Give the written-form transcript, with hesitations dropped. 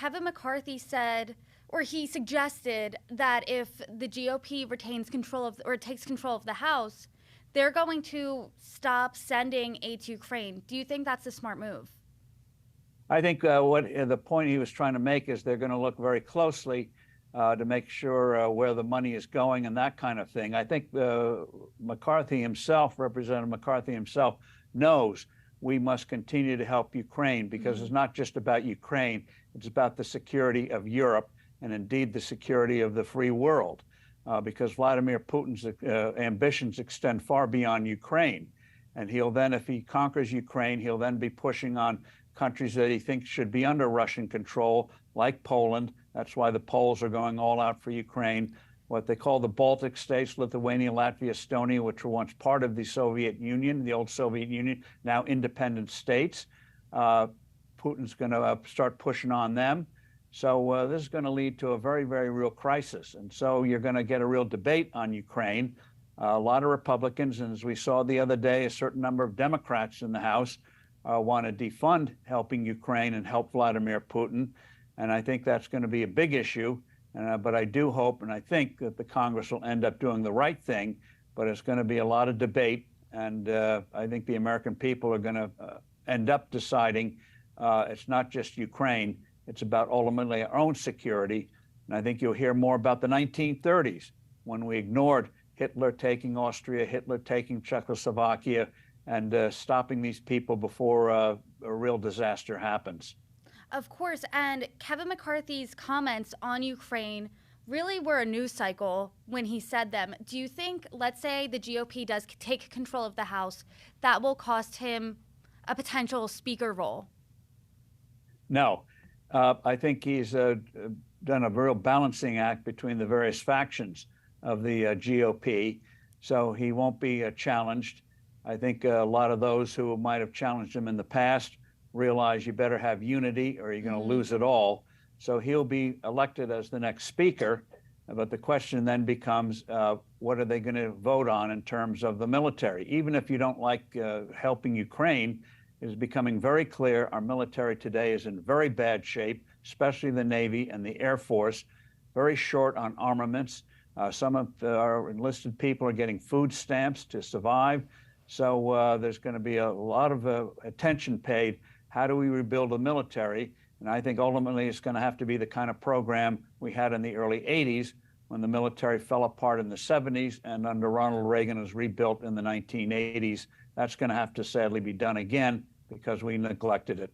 Kevin McCarthy said, or he suggested, that if the GOP retains control of, or takes control of the House, they're going to stop sending aid to Ukraine. Do you think that's a smart move? I think what the point he was trying to make is they're going to look very closely to make sure where the money is going and that kind of thing. I think McCarthy himself, Representative McCarthy himself, knows we must continue to help Ukraine because it's not just about Ukraine, it's about the security of Europe and indeed the security of the free world, because Vladimir Putin's ambitions extend far beyond Ukraine. And he'll then, if he conquers Ukraine, he'll then be pushing on countries that he thinks should be under Russian control, like Poland. That's why the Poles are going all out for Ukraine. What they call the Baltic states, Lithuania, Latvia, Estonia, which were once part of the Soviet Union, the old Soviet Union, now independent states. Putin's going to start pushing on them. So this is going to lead to a very, very real crisis. And so you're going to get a real debate on Ukraine. A lot of Republicans, and as we saw the other day, a certain number of Democrats in the House want to defund helping Ukraine and help Vladimir Putin. And I think that's going to be a big issue. But I do hope and I think that the Congress will end up doing the right thing, but it's going to be a lot of debate. And I think the American people are going to end up deciding it's not just Ukraine, it's about ultimately our own security. And I think you'll hear more about the 1930s when we ignored Hitler taking Austria, Hitler taking Czechoslovakia, and stopping these people before a real disaster happens. Of course, and Kevin McCarthy's comments on Ukraine really were a news cycle when he said them. Do you think, let's say the GOP does take control of the House, that will cost him a potential speaker role? No. I think he's done a real balancing act between the various factions of the GOP, so he won't be challenged. I think a lot of those who might have challenged him in the past realize you better have unity or you're going to lose it all. So he'll be elected as the next speaker. But the question then becomes, what are they going to vote on in terms of the military? Even if you don't like helping Ukraine, it is becoming very clear our military today is in very bad shape, especially the Navy and the Air Force, very short on armaments. Some of our enlisted people are getting food stamps to survive. So there's going to be a lot of attention paid. How do we rebuild the military? And I think ultimately it's going to have to be the kind of program we had in the early 80s when the military fell apart in the 70s and under Ronald Reagan was rebuilt in the 1980s. That's going to have to sadly be done again because we neglected it.